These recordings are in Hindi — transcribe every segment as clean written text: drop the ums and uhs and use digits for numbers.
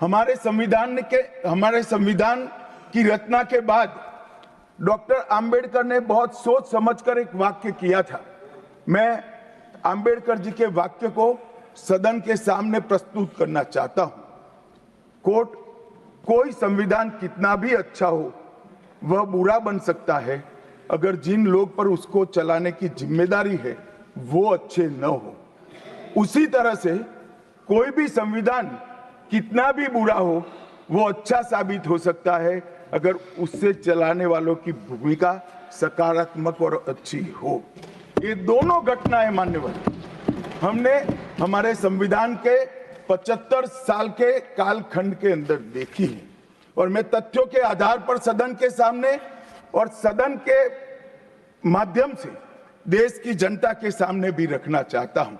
हमारे संविधान की रचना के बाद डॉक्टर आंबेडकर ने बहुत सोच समझकर एक वाक्य किया था। मैं आंबेडकर जी के वाक्य को सदन के सामने प्रस्तुत करना चाहता हूं। कोर्ट, कोई संविधान कितना भी अच्छा हो वह बुरा बन सकता है अगर जिन लोग पर उसको चलाने की जिम्मेदारी है वो अच्छे न हो। उसी तरह से कोई भी संविधान कितना भी बुरा हो वो अच्छा साबित हो सकता है अगर उससे चलाने वालों की भूमिका सकारात्मक और अच्छी हो। ये दोनों घटनाएं मान्यवर हमने हमारे संविधान के 75 साल के कालखंड के अंदर देखी है और मैं तथ्यों के आधार पर सदन के सामने और सदन के माध्यम से देश की जनता के सामने भी रखना चाहता हूं।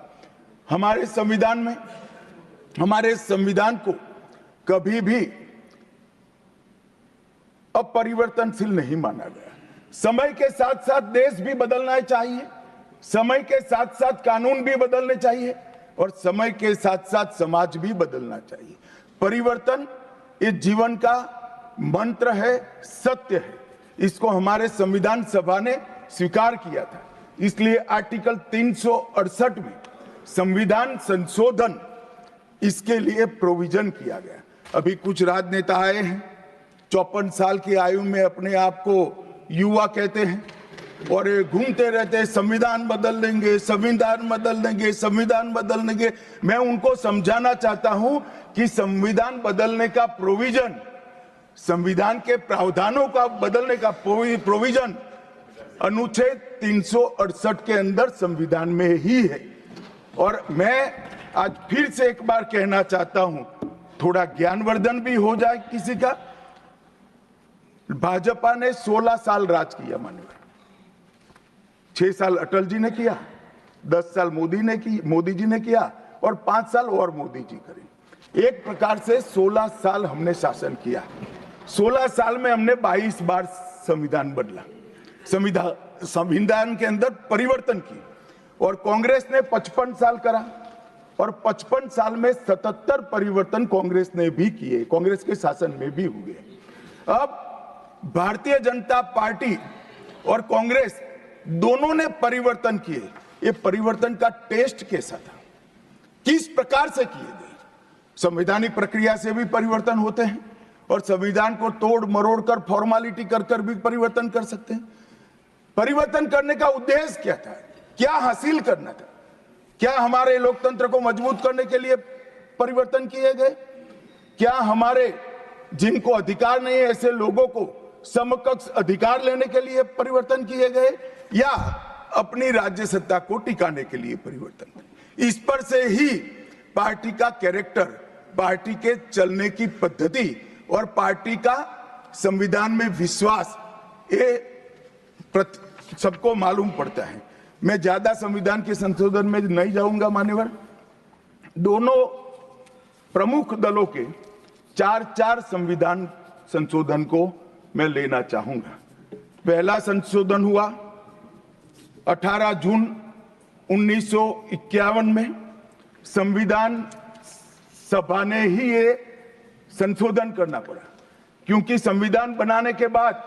हमारे संविधान को कभी भी अपरिवर्तनशील नहीं माना गया। समय के साथ साथ देश भी बदलना चाहिए, समय के साथ साथ कानून भी बदलने चाहिए और समय के साथ साथ समाज भी बदलना चाहिए। परिवर्तन इस जीवन का मंत्र है, सत्य है। इसको हमारे संविधान सभा ने स्वीकार किया था। इसलिए आर्टिकल 368 में संविधान संशोधन इसके लिए प्रोविजन किया गया। अभी कुछ राजनेता आए हैं, 54 साल की आयु में अपने आप को युवा कहते हैं और घूमते रहते हैं, संविधान बदल देंगे, संविधान बदल देंगे, संविधान बदल देंगे। मैं उनको समझाना चाहता हूं कि संविधान बदलने का प्रोविजन, संविधान के प्रावधानों का बदलने का प्रोविजन अनुच्छेद 368 के अंदर संविधान में ही है। और मैं आज फिर से एक बार कहना चाहता हूं, थोड़ा ज्ञानवर्धन भी हो जाए किसी का। भाजपा ने 16 साल राज किया माननीय, 6 साल अटल जी ने किया, 10 साल मोदी जी ने किया और 5 साल और मोदी जी करें। एक प्रकार से 16 साल हमने शासन किया। 16 साल में हमने 22 बार संविधान बदला, संविधान के अंदर परिवर्तन की। और कांग्रेस ने 55 साल करा और 55 साल में 77 परिवर्तन कांग्रेस ने भी किए, कांग्रेस के शासन में भी हुए। अब भारतीय जनता पार्टी और कांग्रेस दोनों ने परिवर्तन किए। ये परिवर्तन का टेस्ट कैसा था, किस प्रकार से किए गए? संवैधानिक प्रक्रिया से भी परिवर्तन होते हैं और संविधान को तोड़ मरोड़ कर, फॉर्मेलिटी कर भी परिवर्तन कर सकते हैं। परिवर्तन करने का उद्देश्य क्या था, क्या हासिल करना था? क्या हमारे लोकतंत्र को मजबूत करने के लिए परिवर्तन किए गए? क्या हमारे जिनको अधिकार नहीं है ऐसे लोगों को समकक्ष अधिकार लेने के लिए परिवर्तन किए गए, या अपनी राज्य सत्ता को टिकाने के लिए परिवर्तन? इस पर से ही पार्टी का कैरेक्टर, पार्टी के चलने की पद्धति और पार्टी का संविधान में विश्वास, ये सबको मालूम पड़ता है। मैं ज्यादा संविधान के संशोधन में नहीं जाऊंगा मान्यवर। दोनों प्रमुख दलों के 4 संविधान संशोधन को मैं लेना चाहूंगा। पहला संशोधन हुआ 18 जून 1951 में। संविधान सभा ने ही ये संशोधन करना पड़ा क्योंकि संविधान बनाने के बाद,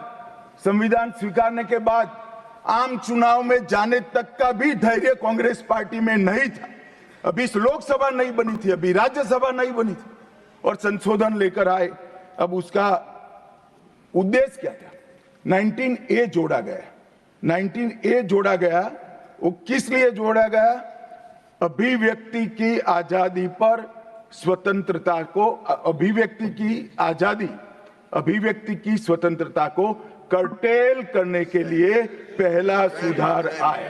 संविधान स्वीकारने के बाद आम चुनाव में जाने तक का भी धैर्य कांग्रेस पार्टी में नहीं था। अभी लोकसभा नहीं बनी थी, अभी राज्यसभा नहीं बनी थी और संशोधन लेकर आए। अब उसका उद्देश्य क्या था? 19A जोड़ा गया। 19A जोड़ा गया, वो किस लिए जोड़ा गया? अभिव्यक्ति की आजादी पर स्वतंत्रता को, अभिव्यक्ति की आजादी, अभिव्यक्ति की स्वतंत्रता को कर्टेल करने के लिए पहला सुधार आया।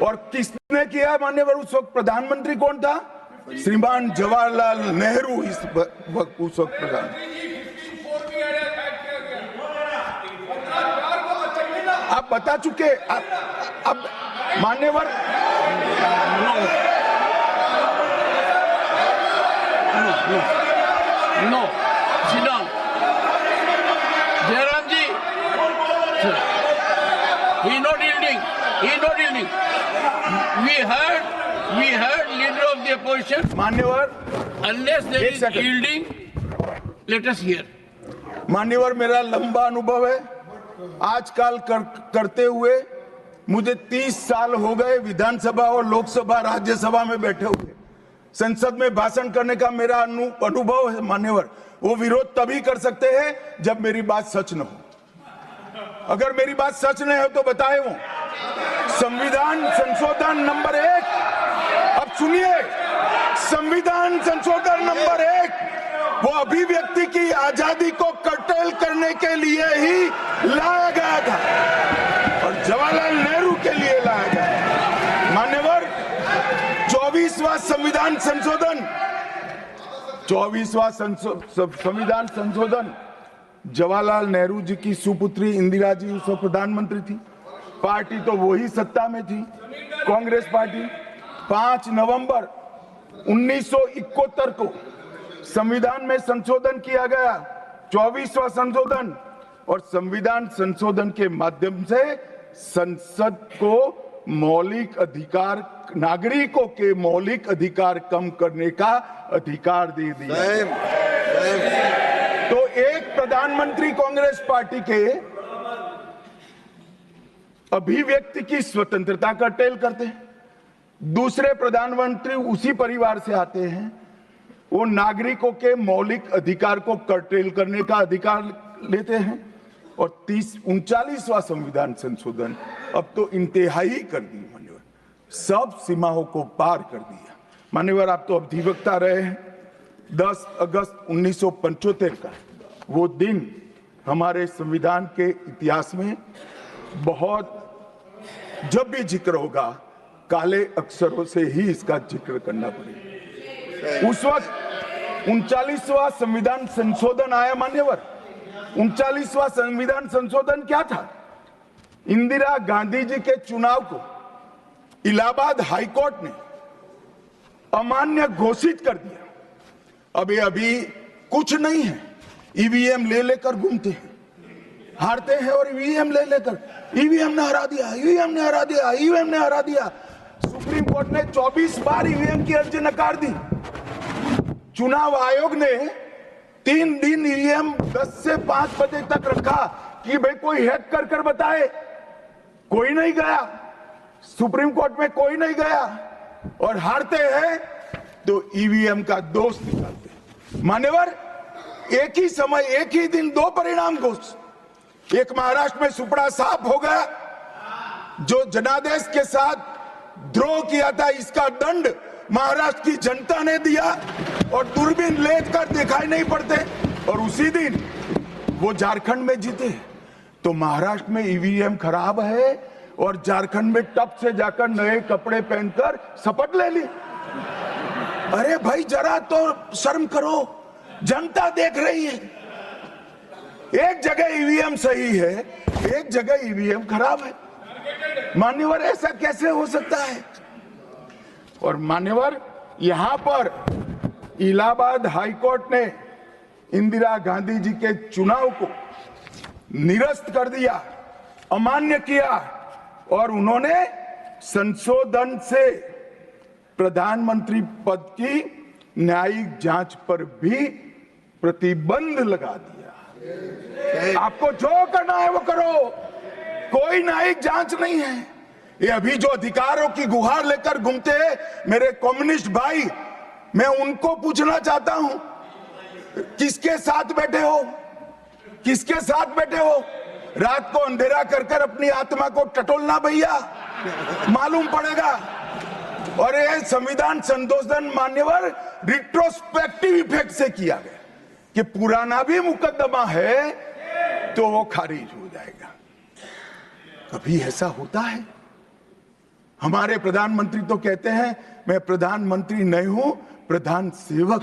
और किसने किया मान्यवर? उस वक्त प्रधानमंत्री कौन था? श्रीमान जवाहरलाल नेहरू इस वक्त उस वक्त प्रधान। आप बता चुके। अब मान्यवर no sit down. Jairam ji, he not yielding. We heard leader of the opposition. मान्यवर Unless there is yielding, Let us hear. मान्यवर, मेरा लंबा अनुभव है आजकल करते हुए। मुझे 30 साल हो गए विधानसभा और लोकसभा राज्यसभा में बैठे हुए। संसद में भाषण करने का मेरा अनुभव है मान्यवर। वो विरोध तभी कर सकते हैं जब मेरी बात सच न हो। अगर मेरी बात सच नहीं हो तो बताए वो संविधान संशोधन नंबर 1, अब सुनिए, संविधान संशोधन नंबर 1 वो अभिव्यक्ति की आजादी को कर्टेल करने के लिए ही लाया गया था और जवाहरलाल नेहरू के लिए लाया गया। मान्यवर, 24वां संविधान संशोधन, 24वां संविधान संशोधन जवाहरलाल नेहरू जी की सुपुत्री इंदिरा जी उस वक्त प्रधानमंत्री थी। पार्टी तो वही सत्ता में थी, कांग्रेस पार्टी। 5 नवंबर 1971 को संविधान में संशोधन किया गया, 24वां संशोधन। और संविधान संशोधन के माध्यम से संसद को मौलिक अधिकार, नागरिकों के मौलिक अधिकार कम करने का अधिकार दे दिया। तो एक प्रधानमंत्री कांग्रेस पार्टी के अभिव्यक्ति की स्वतंत्रता का टेल करते हैं, दूसरे प्रधानमंत्री उसी परिवार से आते हैं, वो नागरिकों के मौलिक अधिकार को कर्टेल करने का अधिकार लेते हैं। और 39वां संविधान संशोधन अब तो इंतहाई कर दी मान्यवर, सब सीमाओं को पार कर दिया। मान्यवर, आप तो अधिवक्ता रहे हैं। 10 अगस्त 1975 का वो दिन हमारे संविधान के इतिहास में बहुत, जब भी जिक्र होगा काले अक्षरों से ही इसका जिक्र करना पड़ेगा। उस वक्त 39वां संविधान संशोधन आया मान्यवर। 39वां संविधान संशोधन क्या था? इंदिरा गांधी जी के चुनाव को इलाहाबाद हाईकोर्ट ने अमान्य घोषित कर दिया। अभी कुछ नहीं है, ईवीएम ले लेकर घूमते हैं, हारते हैं और ईवीएम ले लेकर, ईवीएम ने हरा दिया, ईवीएम ने हरा दिया, ईवीएम ने हरा दिया। सुप्रीम कोर्ट ने 24 बार ईवीएम की अर्जी नकार दी। चुनाव आयोग ने 3 दिन ईवीएम 10 से 5 बजे तक रखा कि भाई कोई हैक कर बताए। कोई नहीं गया, सुप्रीम कोर्ट में कोई नहीं गया। और हारते हैं तो ईवीएम का दोष निकालते हैं। मान्यवर, एक ही समय, एक ही दिन 2 परिणाम घोषित। एक महाराष्ट्र में सुपड़ा साफ हो गया, जो जनादेश के साथ द्रोह किया था, इसका दंड महाराष्ट्र की जनता ने दिया और दूरबीन लेकर दिखाई नहीं पड़ते। और उसी दिन वो झारखंड में जीते। तो महाराष्ट्र में ईवीएम खराब है और झारखंड में टप से जाकर नए कपड़े पहनकर शपथ ले ली। अरे भाई, जरा तो शर्म करो, जनता देख रही है। एक जगह ईवीएम सही है, एक जगह ईवीएम खराब है। मान्यवर, ऐसा कैसे हो सकता है? और मान्यवर, यहां पर इलाहाबाद हाईकोर्ट ने इंदिरा गांधी जी के चुनाव को निरस्त कर दिया, अमान्य किया और उन्होंने संशोधन से प्रधानमंत्री पद की न्यायिक जांच पर भी प्रतिबंध लगा दिया। आपको जो करना है वो करो, कोई न्यायिक जांच नहीं है। ये अभी जो अधिकारों की गुहार लेकर घूमते हैं मेरे कम्युनिस्ट भाई, मैं उनको पूछना चाहता हूं, किसके साथ बैठे हो? किसके साथ बैठे हो? रात को अंधेरा कर अपनी आत्मा को टटोलना भैया, मालूम पड़ेगा। और ये संविधान संशोधन मान्यवर रिट्रोस्पेक्टिव इफेक्ट से किया गया कि पुराना भी मुकदमा है तो वो खारिज हो जाएगा। कभी ऐसा होता है? हमारे प्रधानमंत्री तो कहते हैं मैं प्रधानमंत्री नहीं हूं, प्रधान सेवक।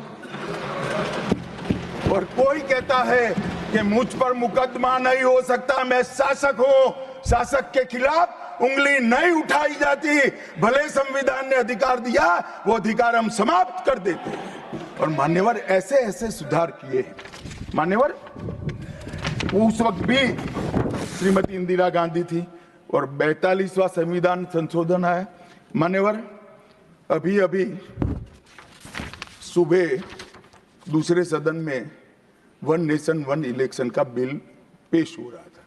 और कोई कहता है कि मुझ पर मुकदमा नहीं हो सकता, मैं शासक हूं, शासक के खिलाफ उंगली नहीं उठाई जाती। भले संविधान ने अधिकार दिया, वो अधिकार हम समाप्त कर देते हैं। और मान्यवर, ऐसे ऐसे सुधार किए हैं। मान्यवर, उस वक्त भी श्रीमती इंदिरा गांधी थी और 42वां संविधान संशोधन आया। मान्यवर, अभी सुबह दूसरे सदन में वन नेशन वन इलेक्शन का बिल पेश हो रहा था।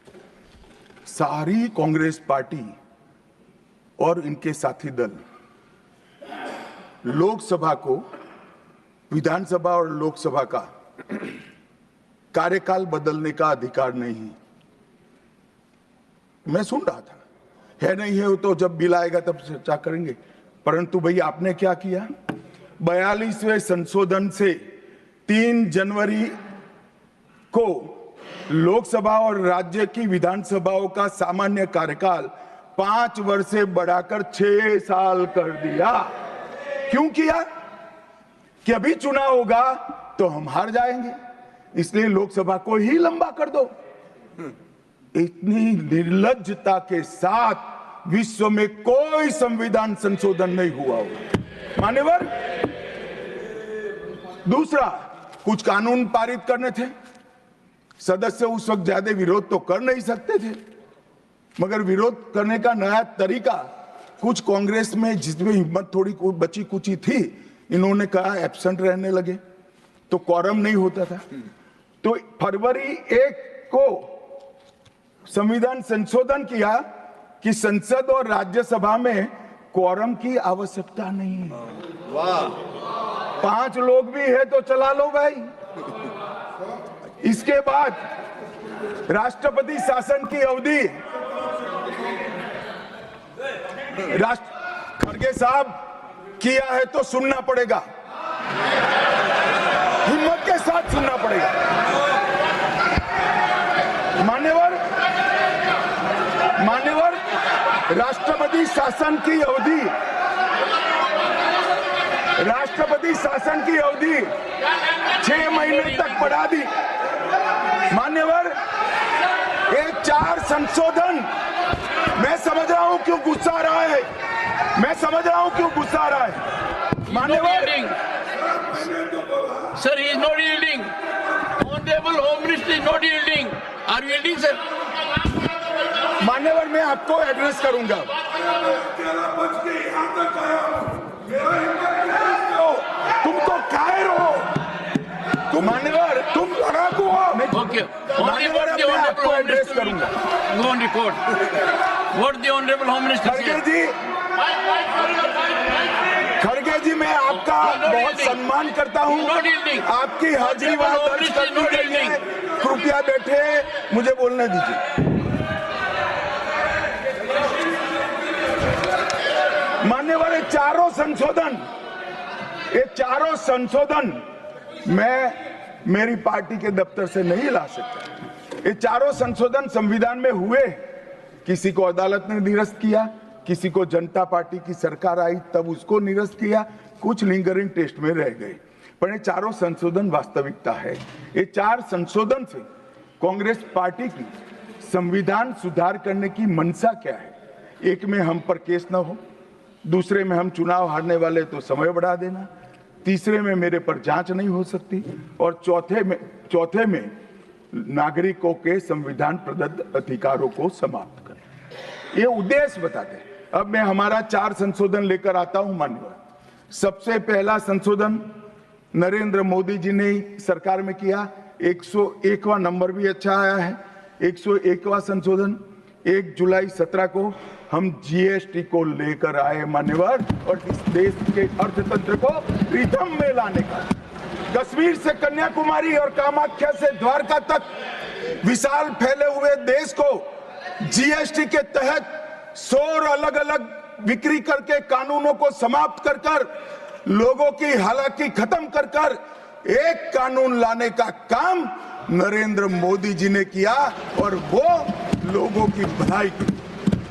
सारी कांग्रेस पार्टी और इनके साथी दल लोकसभा को, विधानसभा और लोकसभा का कार्यकाल बदलने का अधिकार नहीं। मैं सुन रहा था, है नहीं है तो जब बिल आएगा तब चर्चा करेंगे। परंतु भाई आपने क्या किया, 42वें संशोधन से 3 जनवरी को लोकसभा और राज्य की विधानसभाओं का सामान्य कार्यकाल 5 वर्ष से बढ़ाकर 6 साल कर दिया। क्यों किया? कि अभी चुनाव होगा तो हम हार जाएंगे, इसलिए लोकसभा को ही लंबा कर दो। इतनी निर्लज्जता के साथ विश्व में कोई संविधान संशोधन नहीं हुआ होगा। मान्यवर, दूसरा, कुछ कानून पारित करने थे, सदस्य उस वक्त ज्यादा विरोध तो कर नहीं सकते थे, मगर विरोध करने का नया तरीका कुछ कांग्रेस में, जिसमें हिम्मत थोड़ी बची कुची थी, इन्होंने कहा एब्सेंट रहने लगे तो क्वारम नहीं होता था। तो फरवरी 1 को संविधान संशोधन किया कि संसद और राज्यसभा में क्वारम की आवश्यकता नहीं है। वाह, 5 लोग भी है तो चला लो भाई। इसके बाद राष्ट्रपति शासन की अवधि, खड़गे साहब किया है तो सुनना पड़ेगा, हिम्मत के साथ सुनना पड़ेगा। मान्यवर, राष्ट्रपति शासन की अवधि 6 महीने तक बढ़ा दी। मान्यवर, ये 4 संशोधन, मैं समझ रहा हूं क्यों गुस्सा आ रहा है, मान्यवर। Sir, he is not yielding. Honorable Home Minister is not yielding. Are you yielding, sir? मान्यवर, मैं आपको एड्रेस करूंगा। तुम तो कायर हो, मान्यवर, तुम लड़ाकू हो। Okay. मान्यवर, मैं आपको एड्रेस करूंगा। Go on record. What the Honorable Home Minister said. खड़गे जी, मैं आपका बहुत सम्मान करता हूं, आपकी हाजिरी वहां दर्ज कर दी गई है। कृपया बैठे, मुझे बोलने दीजिए। मान्यवर, ये चारों संशोधन मैं मेरी पार्टी के दफ्तर से नहीं ला सकता। ये चारों संशोधन संविधान में हुए, किसी को अदालत ने निरस्त किया, किसी को जनता पार्टी की सरकार आई तब उसको निरस्त किया, कुछ लिंगरिंग टेस्ट में रह गए, पर ये चारों संशोधन वास्तविकता है। ये 4 संशोधन से कांग्रेस पार्टी की संविधान सुधार करने की मंशा क्या है? एक में हम पर केस न हो, दूसरे में हम चुनाव हारने वाले तो समय बढ़ा देना, तीसरे में मेरे पर जांच नहीं हो सकती, और चौथे में नागरिकों के संविधान प्रदत्त अधिकारों को समाप्त करें। ये उद्देश्य बताते हैं। अब मैं हमारा 4 संशोधन लेकर आता हूं। मान्यवर, सबसे पहला संशोधन नरेंद्र मोदी जी ने सरकार में किया, 101वां नंबर भी अच्छा आया है। 101वां संशोधन 1 जुलाई 17 को हम जीएसटी को लेकर आए मान्यवर, और इस देश के अर्थतंत्र को रिदम में लाने का। कश्मीर से कन्याकुमारी और कामाख्या से द्वारका तक विशाल फैले हुए देश को जीएसटी के तहत 100 अलग अलग बिक्री करके कानूनों को समाप्त कर लोगों की हालाकी खत्म कर एक कानून लाने का काम नरेंद्र मोदी जी ने किया, और वो लोगों की भलाई की।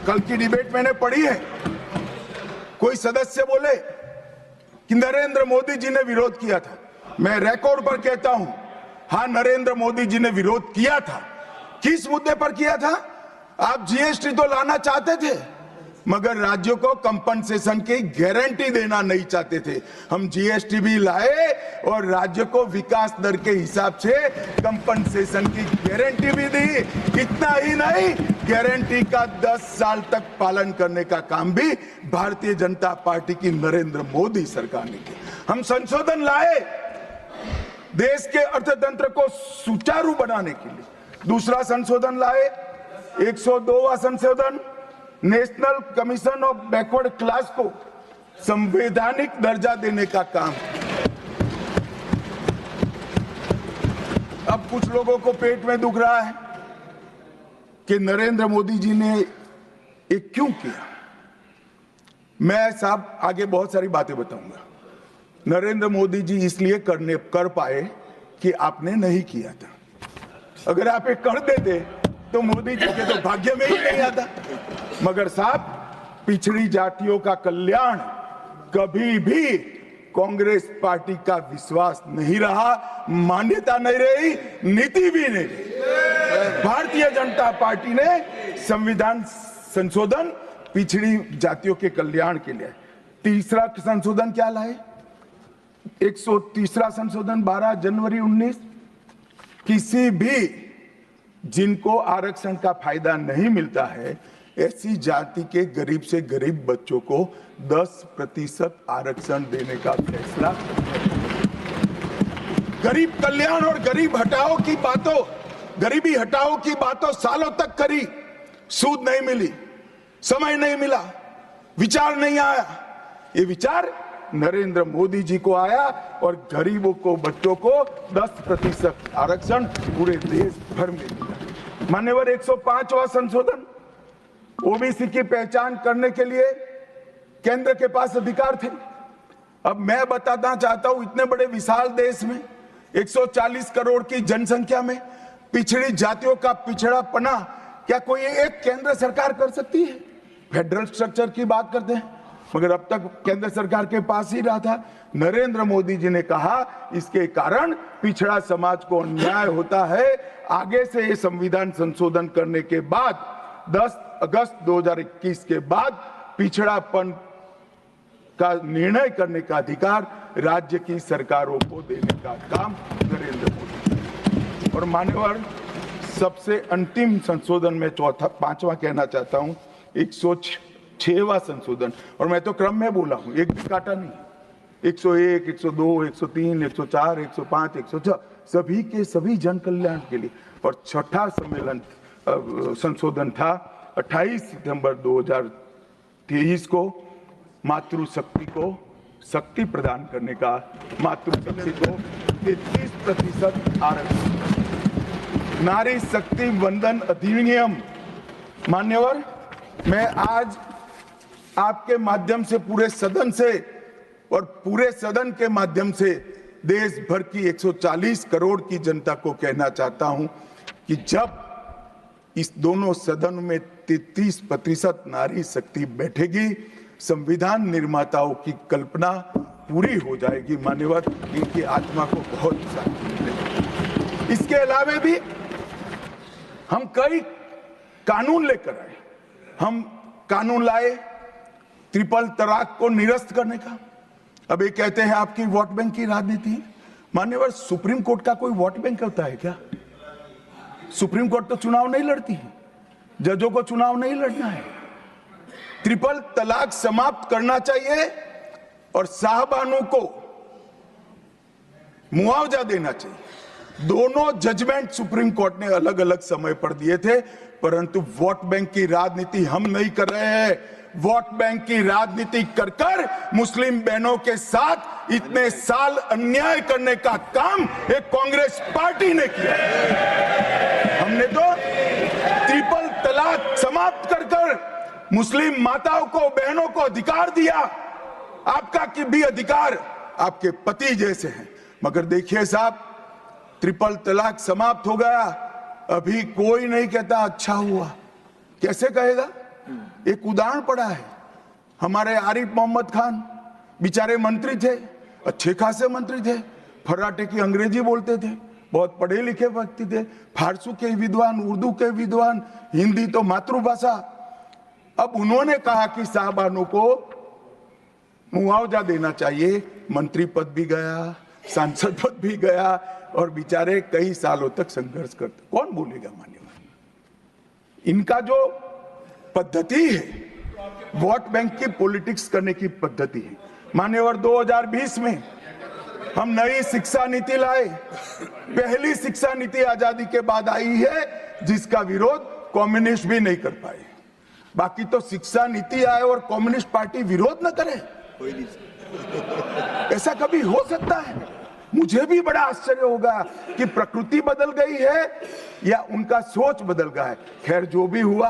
कल की डिबेट मैंने पढ़ी है, कोई सदस्य बोले कि नरेंद्र मोदी जी ने विरोध किया था। मैं रिकॉर्ड पर कहता हूं, हां, नरेंद्र मोदी जी ने विरोध किया था। किस मुद्दे पर किया था? आप जीएसटी तो लाना चाहते थे, मगर राज्यों को कंपनसेशन की गारंटी देना नहीं चाहते थे। हम जीएसटी भी लाए और राज्य को विकास दर के हिसाब से कंपनसेशन की गारंटी भी दी। इतना ही नहीं, गारंटी का 10 साल तक पालन करने का काम भी भारतीय जनता पार्टी की नरेंद्र मोदी सरकार ने किया। हम संशोधन लाए देश के अर्थतंत्र को सुचारू बनाने के लिए दूसरा संशोधन लाए, 102वां संशोधन, national commission of backward class को संवैधानिक दर्जा देने का काम। अब कुछ लोगों को पेट में दुख रहा है कि नरेंद्र मोदी जी ने ये क्यों किया। मैं साहब आगे बहुत सारी बातें बताऊंगा। नरेंद्र मोदी जी इसलिए कर पाए कि आपने नहीं किया था। अगर आप ये कर देते तो मोदी जी के तो भाग्य में ही नहीं आता। मगर साहब, पिछड़ी जातियों का कल्याण कभी भी कांग्रेस पार्टी का विश्वास नहीं रहा, मान्यता नहीं रही, नीति भी नहीं रही। भारतीय जनता पार्टी ने संविधान संशोधन पिछड़ी जातियों के कल्याण के लिए। तीसरा संशोधन क्या लाए? 130वां संशोधन 12 जनवरी 19, किसी भी जिनको आरक्षण का फायदा नहीं मिलता है ऐसी जाति के गरीब से गरीब बच्चों को 10% आरक्षण देने का फैसला। गरीब कल्याण और गरीब हटाओ की बातों, गरीबी हटाओ की बातों सालों तक करी, सूद नहीं मिली, समय नहीं मिला, विचार नहीं आया। ये विचार नरेंद्र मोदी जी को आया और गरीबों को, बच्चों को 10% आरक्षण पूरे देश भर में मिला। मान्यवर 105वां संशोधन, ओबीसी की पहचान करने के लिए केंद्र के पास अधिकार थे। अब मैं बताना चाहता हूं, इतने बड़े विशाल देश में 140 करोड़ की जनसंख्या में पिछड़ी जातियों का पिछड़ापना क्या कोई एक केंद्र सरकार कर सकती है? फेडरल स्ट्रक्चर की बात करते हैं, मगर अब तक केंद्र सरकार के पास ही रहा था। नरेंद्र मोदी जी ने कहा इसके कारण पिछड़ा समाज को अन्याय होता है। आगे से ये संविधान संशोधन करने के बाद 10 अगस्त 2021 के बाद पिछड़ापन का निर्णय करने का अधिकार राज्य की सरकारों को देने का काम नरेंद्र मोदी। और मान्यवर, सबसे अंतिम संशोधन में पांचवा कहना चाहता हूं, 106वां संशोधन, और मैं तो क्रम में बोला हूं, एक भी काटा नहीं। 101, 102, 103, 104, 105, 106 सभी के सभी जन कल्याण के लिए। और छठा सम्मेलन संशोधन था 28 सितंबर 2023 को, मातृशक्ति को शक्ति प्रदान करने का, मातृशक्ति को 33% आरक्षण, नारी शक्ति वंदन अधिनियम। मान्यवर, मैं आज आपके माध्यम से पूरे सदन से और पूरे सदन के माध्यम से देश भर की 140 करोड़ की जनता को कहना चाहता हूं कि जब इस दोनों सदन में 33% नारी शक्ति बैठेगी, संविधान निर्माताओं की कल्पना पूरी हो जाएगी। मान्यवर, इनकी आत्मा को बहुत शांति मिलेगी। इसके अलावा भी हम कई कानून लेकर आए। हम कानून लाए ट्रिपल तलाक को निरस्त करने का। अब ये कहते हैं आपकी वोट बैंक की राजनीति है। मान्यवर, सुप्रीम कोर्ट का कोई वोट बैंक होता है क्या? सुप्रीम कोर्ट तो चुनाव नहीं लड़ती है, जजों को चुनाव नहीं लड़ना है। ट्रिपल तलाक समाप्त करना चाहिए और साहबानों को मुआवजा देना चाहिए। दोनों जजमेंट सुप्रीम कोर्ट ने अलग अलग समय पर दिए थे, परंतु वोट बैंक की राजनीति हम नहीं कर रहे हैं। वोट बैंक की राजनीति कर कर मुस्लिम बहनों के साथ इतने साल अन्याय करने का काम एक कांग्रेस पार्टी ने किया। हमने तो ट्रिपल तलाक समाप्त कर कर मुस्लिम माताओं को, बहनों को अधिकार दिया। आपका कि भी अधिकार आपके पति जैसे हैं। मगर देखिए साहब, ट्रिपल तलाक समाप्त हो गया, अभी कोई नहीं कहता अच्छा हुआ। कैसे कहेगा? एक उदाहरण पड़ा है, हमारे आरिफ मोहम्मद खान बेचारे मंत्री थे, अच्छे खासे मंत्री थे, फर्राटे की अंग्रेजी बोलते थे, बहुत पढ़े लिखे व्यक्ति थे, फारसी के विद्वान, उर्दू के विद्वान, हिंदी तो मातृभाषा। अब उन्होंने कहा कि साहबानों को मुआवजा देना चाहिए। मंत्री पद भी गया, सांसद पद भी गया और बेचारे कई सालों तक संघर्ष करते। कौन बोलेगा? मान्यवर, इनका जो पद्धति है वोट बैंक की पॉलिटिक्स करने की पद्धति है। मान्यवर, 2020 में हम नई शिक्षा नीति लाए। पहली शिक्षा नीति आजादी के बाद आई है जिसका विरोध कम्युनिस्ट भी नहीं कर पाए। बाकी तो शिक्षा नीति आए और कम्युनिस्ट पार्टी विरोध न करे, ऐसा कभी हो सकता है? मुझे भी बड़ा आश्चर्य होगा कि प्रकृति बदल गई है या उनका सोच बदल गया है। खैर, जो भी हुआ,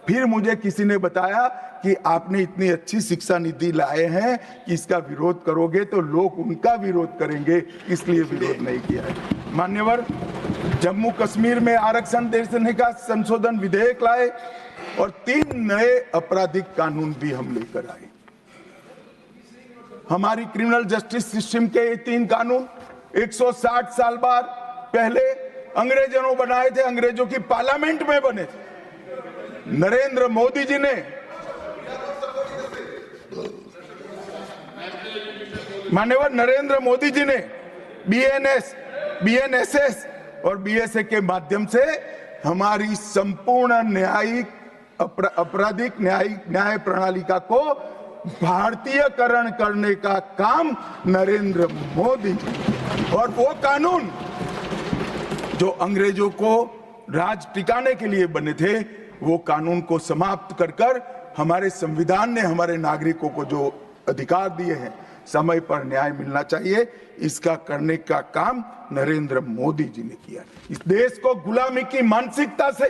फिर मुझे किसी ने बताया कि आपने इतनी अच्छी शिक्षा नीति लाए हैं कि इसका विरोध करोगे तो लोग उनका विरोध करेंगे, इसलिए विरोध नहीं किया है। मान्यवर, जम्मू कश्मीर में आरक्षण देने का संशोधन विधेयक लाए और 3 नए आपराधिक कानून भी हम लेकर आए। हमारी क्रिमिनल जस्टिस सिस्टम के ये 3 कानून 160 साल बाद पहले अंग्रेजों ने बनाए थे, अंग्रेजों की पार्लियामेंट में बने थे। नरेंद्र मोदी जी ने, माननीय नरेंद्र मोदी जी ने बीएनएस, बीएनएसएस और बीएसए के माध्यम से हमारी संपूर्ण न्यायिक आपराधिक न्याय प्रणालिका को भारतीयकरण करने का काम नरेंद्र मोदी जी, और वो कानून जो अंग्रेजों को राज टिकाने के लिए बने थे, वो कानून को समाप्त कर हमारे संविधान ने हमारे नागरिकों को जो अधिकार दिए हैं, समय पर न्याय मिलना चाहिए, इसका करने का काम नरेंद्र मोदी जी ने किया। इस देश को गुलामी की मानसिकता से